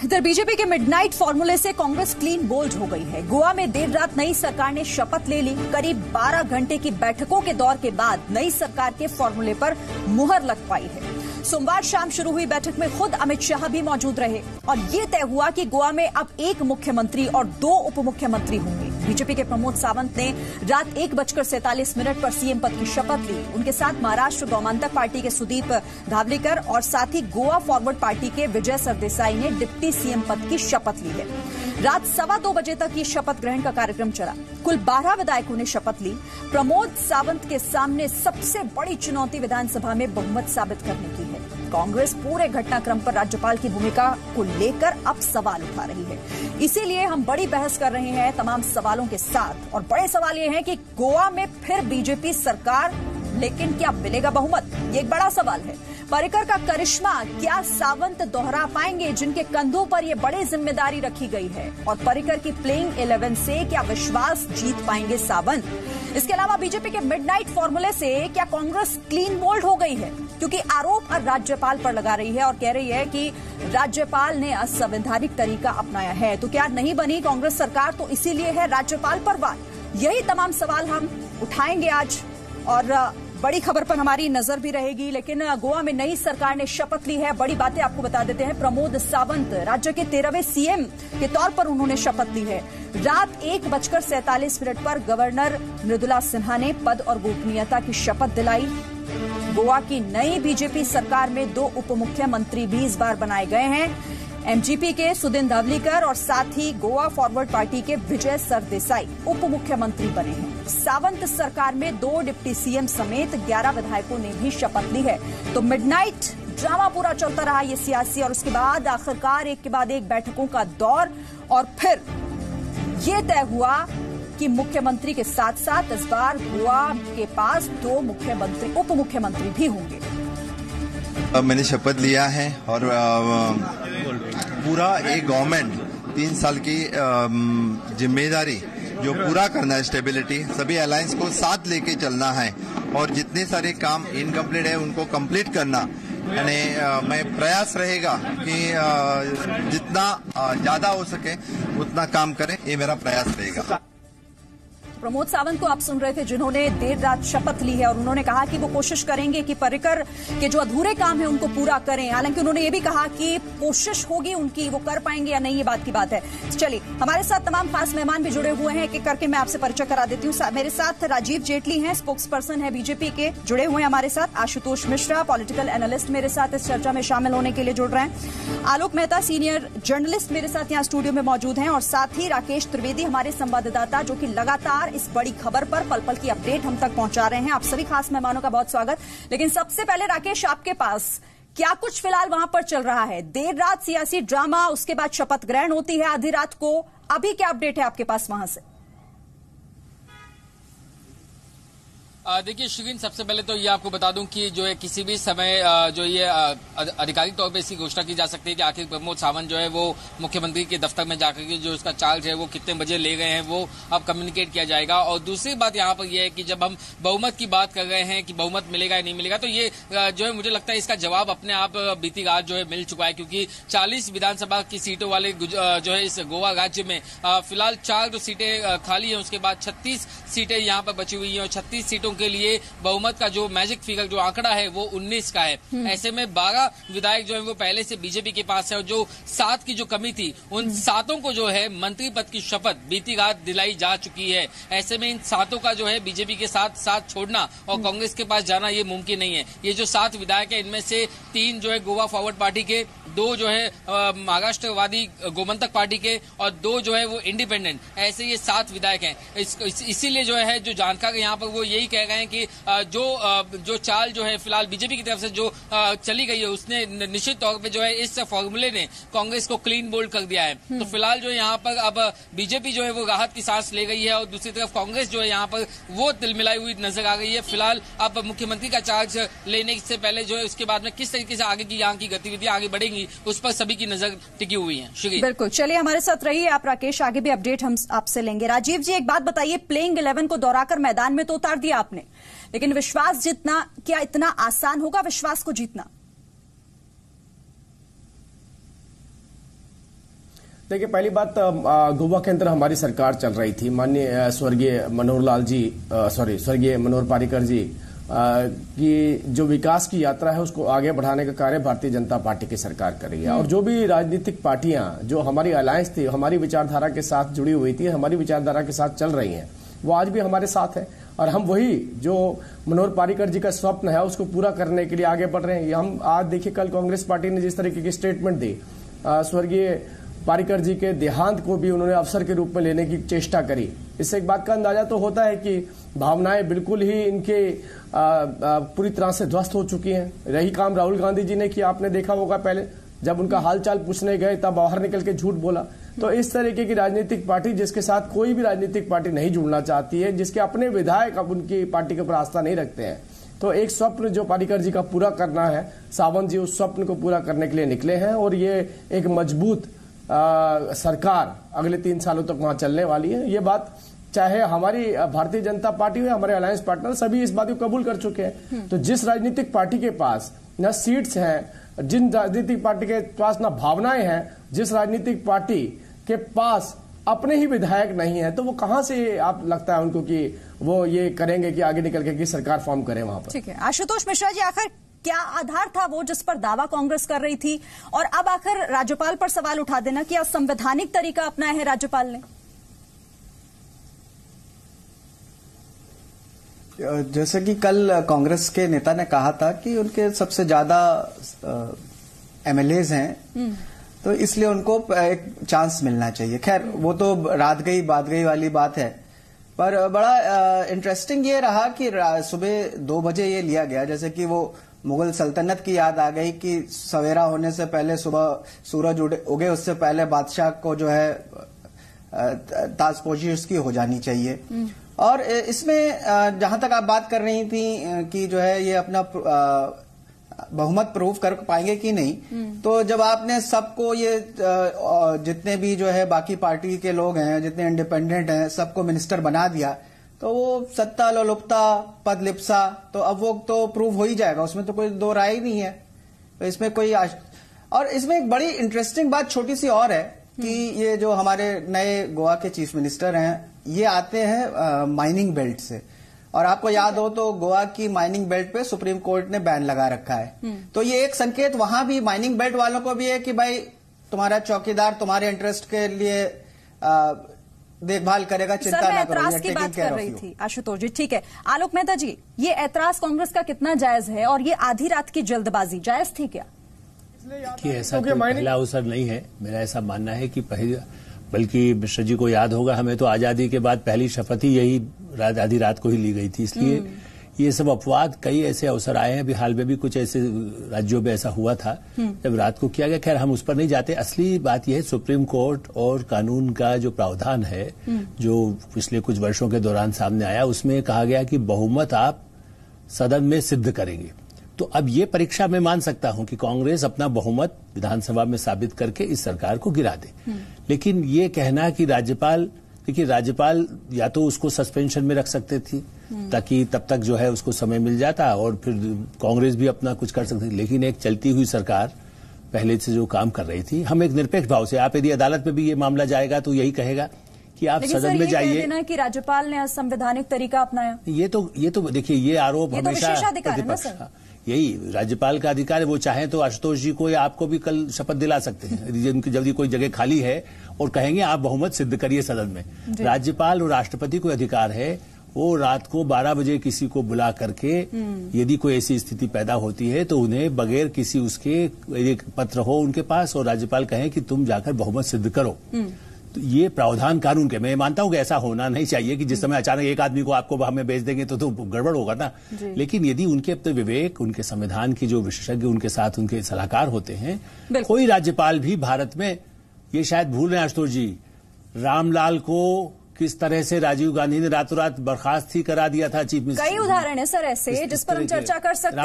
इधर बीजेपी के मिडनाइट फॉर्मूले से कांग्रेस क्लीन बोल्ड हो गई है। गोवा में देर रात नई सरकार ने शपथ ले ली। करीब 12 घंटे की बैठकों के दौर के बाद नई सरकार के फॉर्मूले पर मुहर लग पाई है। सोमवार शाम शुरू हुई बैठक में खुद अमित शाह भी मौजूद रहे और ये तय हुआ कि गोवा में अब एक मुख्यमंत्री और 2 उप मुख्यमंत्री होंगे। बीजेपी के प्रमोद सावंत ने रात 1:47 पर सीएम पद की शपथ ली। उनके साथ महाराष्ट्र गोमांतक पार्टी के सुदीप धावलीकर और साथ ही गोवा फॉरवर्ड पार्टी के विजय सरदेसाई ने डिप्टी सीएम पद की शपथ ली है। रात 2:15 बजे तक ये शपथ ग्रहण का कार्यक्रम चला। कुल 12 विधायकों ने शपथ ली। प्रमोद सावंत के सामने सबसे बड़ी चुनौती विधानसभा में बहुमत साबित करने की है। कांग्रेस पूरे घटनाक्रम पर राज्यपाल की भूमिका को लेकर अब सवाल उठा रही है। इसीलिए हम बड़ी बहस कर रहे हैं तमाम सवालों के साथ। और बड़े सवाल ये हैं कि गोवा में फिर बीजेपी सरकार, लेकिन क्या मिलेगा बहुमत? ये एक बड़ा सवाल है। पर्रिकर का करिश्मा क्या सावंत दोहरा पाएंगे, जिनके कंधों पर ये बड़ी जिम्मेदारी रखी गई है? और पर्रिकर की प्लेइंग 11 से क्या विश्वास जीत पाएंगे सावंत? इसके अलावा बीजेपी के मिडनाइट फॉर्मूले से क्या कांग्रेस क्लीन बोल्ड हो गई है? क्योंकि आरोप अब राज्यपाल पर लगा रही है और कह रही है कि राज्यपाल ने असंवैधानिक तरीका अपनाया है। तो क्या नहीं बनी कांग्रेस सरकार तो इसीलिए है राज्यपाल पर वार? यही तमाम सवाल हम उठाएंगे आज और बड़ी खबर पर हमारी नजर भी रहेगी। लेकिन गोवा में नई सरकार ने शपथ ली है। बड़ी बातें आपको बता देते हैं। प्रमोद सावंत राज्य के 13वें सीएम के तौर पर उन्होंने शपथ ली है। रात 1:47 पर गवर्नर मृदुला सिन्हा ने पद और गोपनीयता की शपथ दिलाई। गोवा की नई बीजेपी सरकार में 2 उप मुख्यमंत्री भी इस बार बनाए गए हैं। एमजीपी के सुदीप धावलीकर और साथ ही गोवा फॉरवर्ड पार्टी के विजय सरदेसाई उप मुख्यमंत्री बने हैं। सावंत सरकार में 2 डिप्टी सीएम समेत 11 विधायकों ने भी शपथ ली है। तो मिडनाइट ड्रामा पूरा चलता रहा ये सियासी, और उसके बाद आखिरकार एक के बाद एक बैठकों का दौर, और फिर ये तय हुआ कि मुख्यमंत्री के साथ साथ इस बार गोवा के पास 2 मुख्यमंत्री उप मुख्यमंत्री भी होंगे। मैंने शपथ लिया है और पूरा एक गवर्नमेंट 3 साल की जिम्मेदारी जो पूरा करना है, स्टेबिलिटी, सभी अलायंस को साथ लेके चलना है और जितने सारे काम इनकम्प्लीट है उनको कंप्लीट करना। यानी मैं प्रयास रहेगा कि जितना ज्यादा हो सके उतना काम करें, ये मेरा प्रयास रहेगा। प्रमोद सावंत को आप सुन रहे थे, जिन्होंने देर रात शपथ ली है और उन्होंने कहा कि वो कोशिश करेंगे कि पर्रिकर के जो अधूरे काम है उनको पूरा करें। हालांकि उन्होंने ये भी कहा कि कोशिश होगी उनकी, वो कर पाएंगे या नहीं ये बात की बात है। चलिए, हमारे साथ तमाम खास मेहमान भी जुड़े हुए हैं। एक करके मैं आपसे परिचय करा देती हूँ। मेरे साथ राजीव जेटली हैं, स्पोक्स पर्सन है बीजेपी के, जुड़े हुए हैं हमारे साथ। आशुतोष मिश्रा पॉलिटिकल एनालिस्ट मेरे साथ इस चर्चा में शामिल होने के लिए जुड़ रहे हैं। आलोक मेहता सीनियर जर्नलिस्ट मेरे साथ यहाँ स्टूडियो में मौजूद हैं, और साथ ही राकेश त्रिवेदी हमारे संवाददाता, जो कि लगातार इस बड़ी खबर पर पल पल की अपडेट हम तक पहुंचा रहे हैं। आप सभी खास मेहमानों का बहुत स्वागत। लेकिन सबसे पहले राकेश, आपके पास क्या कुछ फिलहाल वहां पर चल रहा है? देर रात सियासी ड्रामा, उसके बाद शपथ ग्रहण होती है आधी रात को। अभी क्या अपडेट है आपके पास वहां से? देखिए शिरीन, सबसे पहले तो ये आपको बता दूं कि जो है किसी भी समय जो ये आधिकारिक तौर पे इसकी घोषणा की जा सकती है कि आखिर प्रमोद सावंत जो है वो मुख्यमंत्री के दफ्तर में जाकर के जो उसका चार्ज है वो कितने बजे ले गए हैं वो अब कम्युनिकेट किया जाएगा। और दूसरी बात यहाँ पर यह है कि जब हम बहुमत की बात कर रहे हैं कि बहुमत मिलेगा या नहीं मिलेगा, तो ये जो है मुझे लगता है इसका जवाब अपने आप बीती रात जो है मिल चुका है, क्योंकि 40 विधानसभा की सीटों वाले जो है इस गोवा राज्य में फिलहाल 4 जो सीटें खाली है, उसके बाद 36 सीटें यहाँ पर बची हुई है और 36 सीटों के लिए बहुमत का जो मैजिक फिगर, जो आंकड़ा है वो 19 का है। ऐसे में 12 विधायक जो है वो पहले से बीजेपी के पास है और जो 7 की जो कमी थी उन 7 को जो है मंत्री पद की शपथ बीती रात दिलाई जा चुकी है। ऐसे में इन 7 का जो है बीजेपी के साथ छोड़ना और कांग्रेस के पास जाना ये मुमकिन नहीं है। ये जो 7 विधायक है इनमें से 3 जो है गोवा फॉरवर्ड पार्टी के, 2 जो है महाराष्ट्रवादी गोमंतक पार्टी के और 2 जो है वो इंडिपेंडेंट। ऐसे ये 7 विधायक हैं। इसीलिए जो है जो जानकार यहाँ पर वो यही कह रहे हैं कि जो चाल जो है फिलहाल बीजेपी की तरफ से जो चली गई है उसने निश्चित तौर पे जो है इस फॉर्मूले ने कांग्रेस को क्लीन बोल्ड कर दिया है। तो फिलहाल जो यहाँ पर अब बीजेपी जो है वो राहत की सांस ले गई है और दूसरी तरफ कांग्रेस जो है यहाँ पर वो तिलमिलाई हुई नजर आ गई है। फिलहाल अब मुख्यमंत्री का चार्ज लेने से पहले जो है उसके बाद में किस तरीके से आगे की यहाँ की गतिविधियां आगे बढ़ेंगी उस पर सभी की नजर टिकी हुई है। बिल्कुल, चलिए हमारे साथ रहिए आप राकेश, आगे भी अपडेट हम आपसे लेंगे। राजीव जी, एक बात बताइए, प्लेइंग 11 को दोहराकर मैदान में तो उतार दिया आपने, लेकिन विश्वास जीतना क्या इतना आसान होगा? विश्वास को जीतना देखिए, पहली बात, गोवा के अंदर हमारी सरकार चल रही थी। माननीय स्वर्गीय मनोहर पार्रिकर जी की जो विकास की यात्रा है उसको आगे बढ़ाने का कार्य भारतीय जनता पार्टी की सरकार कर रही है। और जो भी राजनीतिक पार्टियां जो हमारी अलायंस थी, हमारी विचारधारा के साथ जुड़ी हुई थी, हमारी विचारधारा के साथ चल रही हैं, वो आज भी हमारे साथ है। और हम वही जो मनोहर पार्रिकर जी का स्वप्न है उसको पूरा करने के लिए आगे बढ़ रहे हैं। हम आज देखिए, कल कांग्रेस पार्टी ने जिस तरीके की स्टेटमेंट दी, स्वर्गीय पार्रिकर जी के देहांत को भी उन्होंने अवसर के रूप में लेने की चेष्टा करी। इससे एक बात का अंदाजा तो होता है कि भावनाएं बिल्कुल ही इनके पूरी तरह से ध्वस्त हो चुकी हैं। रही काम राहुल गांधी जी ने किया, आपने देखा होगा, पहले जब उनका हालचाल पूछने गए तब बाहर निकल के झूठ बोला। तो इस तरीके की राजनीतिक पार्टी जिसके साथ कोई भी राजनीतिक पार्टी नहीं जुड़ना चाहती है, जिसके अपने विधायक अब उनकी पार्टी के ऊपर आस्था नहीं रखते हैं, तो एक स्वप्न जो पार्रिकर जी का पूरा करना है, सावंत जी उस स्वप्न को पूरा करने के लिए निकले हैं। और ये एक मजबूत सरकार अगले 3 सालों तक वहां चलने वाली है। ये बात चाहे हमारी भारतीय जनता पार्टी हो या हमारे अलायंस पार्टनर, सभी इस बात को कबूल कर चुके हैं। तो जिस राजनीतिक पार्टी के पास न सीट्स हैं, जिन राजनीतिक पार्टी के पास न भावनाएं हैं, जिस राजनीतिक पार्टी के पास अपने ही विधायक नहीं है, तो वो कहां से आप लगता है उनको कि वो ये करेंगे कि आगे निकल के की सरकार फॉर्म करें वहां पर। ठीक है, आशुतोष मिश्रा जी, आखिर क्या आधार था वो जिस पर दावा कांग्रेस कर रही थी, और अब आखिर राज्यपाल पर सवाल उठा देना कि असंवैधानिक तरीका अपनाया है राज्यपाल ने? जैसे कि कल कांग्रेस के नेता ने कहा था कि उनके सबसे ज्यादा एमएलएज हैं, तो इसलिए उनको एक चांस मिलना चाहिए। खैर, वो तो रात गई बात गई वाली बात है, पर बड़ा इंटरेस्टिंग ये रहा कि सुबह 2 बजे ये लिया गया, जैसे कि वो मुगल सल्तनत की याद आ गई कि सवेरा होने से पहले, सुबह सूरज उगे उससे पहले बादशाह को जो है ताजपोशी उसकी हो जानी चाहिए। और इसमें जहां तक आप बात कर रही थी कि जो है ये अपना बहुमत प्रूव कर पाएंगे कि नहीं, तो जब आपने सबको ये जितने भी जो है बाकी पार्टी के लोग हैं, जितने इंडिपेंडेंट हैं, सबको मिनिस्टर बना दिया, तो वो सत्ता लोलुपता पद लिप्सा, तो अब वो तो प्रूव हो ही जाएगा, उसमें तो कोई दो राय ही नहीं है। तो इसमें कोई और इसमें एक बड़ी इंटरेस्टिंग बात छोटी सी और है कि ये जो हमारे नए गोवा के चीफ मिनिस्टर हैं, ये आते हैं माइनिंग बेल्ट से, और आपको याद हो तो गोवा की माइनिंग बेल्ट पे सुप्रीम कोर्ट ने बैन लगा रखा है। तो ये एक संकेत वहां भी माइनिंग बेल्ट वालों को भी है कि भाई तुम्हारा चौकीदार तुम्हारे इंटरेस्ट के लिए देखभाल करेगा, चिंता ना करो। ऐतराज की बात कर रही थी आशुतोष जी, ठीक है। आलोक मेहता जी, ये ऐतराज कांग्रेस का कितना जायज है, और ये आधी रात की जल्दबाजी जायज थी क्या? कि ऐसा कोई पहला अवसर नहीं है, मेरा ऐसा मानना है कि बल्कि मिश्रा जी को याद होगा, हमें तो आजादी के बाद पहली शपथ ही यही आधी रात को ही ली गई थी। इसलिए ये सब अपवाद, कई ऐसे अवसर आए हैं, हाल में भी कुछ ऐसे राज्यों में ऐसा हुआ था जब रात को किया गया। खैर, हम उस पर नहीं जाते। असली बात यह है, सुप्रीम कोर्ट और कानून का जो प्रावधान है, जो पिछले कुछ वर्षों के दौरान सामने आया, उसमें कहा गया कि बहुमत आप सदन में सिद्ध करेंगे। तो अब ये परीक्षा मैं मान सकता हूं कि कांग्रेस अपना बहुमत विधानसभा में साबित करके इस सरकार को गिरा दे। लेकिन ये कहना कि राज्यपाल, देखिए, राज्यपाल या तो उसको सस्पेंशन में रख सकते थी ताकि तब तक जो है उसको समय मिल जाता, और फिर कांग्रेस भी अपना कुछ कर सकती थी। लेकिन एक चलती हुई सरकार पहले से जो काम कर रही थी, हम एक निरपेक्ष भाव से, आप यदि अदालत में भी ये मामला जाएगा तो यही कहेगा कि आप सदन में जाइए ना कि राज्यपाल ने असंवैधानिक तरीका अपनाया। ये तो देखिए, ये आरोप हमेशा प्रतिपक्ष, यही राज्यपाल का अधिकार है। वो चाहे तो आशुतोष जी को या आपको भी कल शपथ दिला सकते हैं, जब कोई जगह खाली है, और कहेंगे आप बहुमत सिद्ध करिए सदन में। राज्यपाल और राष्ट्रपति को अधिकार है, वो रात को 12 बजे किसी को बुला करके, यदि कोई ऐसी स्थिति पैदा होती है तो उन्हें बगैर किसी उसके एक पत्र हो उनके पास, और राज्यपाल कहें कि तुम जाकर बहुमत सिद्ध करो। तो ये प्रावधान कानून के, मैं मानता हूं कि ऐसा होना नहीं चाहिए कि जिस समय अचानक एक आदमी को आपको हमें भेज देंगे तो गड़बड़ होगा ना। लेकिन यदि उनके अपने विवेक, उनके संविधान की जो विशेषज्ञ उनके साथ उनके सलाहकार होते हैं, कोई राज्यपाल भी भारत में, ये शायद भूल रहे हैं आशुतोष जी, रामलाल को किस तरह से राजीव गांधी ने रातों रात बर्खास्त ही करा दिया था चीफ मिनिस्टर। कई उदाहरण है सर ऐसे जिस पर हम चर्चा कर सकते हैं।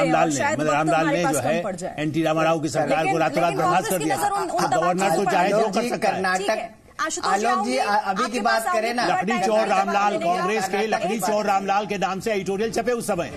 रामलाल ने जो है एनटी रामाराव की सरकार को रातों रात बर्खास्त कर दिया। गवर्नर तो चाहे जो कर सकता है। कर्नाटक, आलोक जी अभी की बात करें ना, लकड़ी चोर रामलाल, कांग्रेस के लकड़ी चोर रामलाल के नाम से एडिटोरियल छपे उस समय।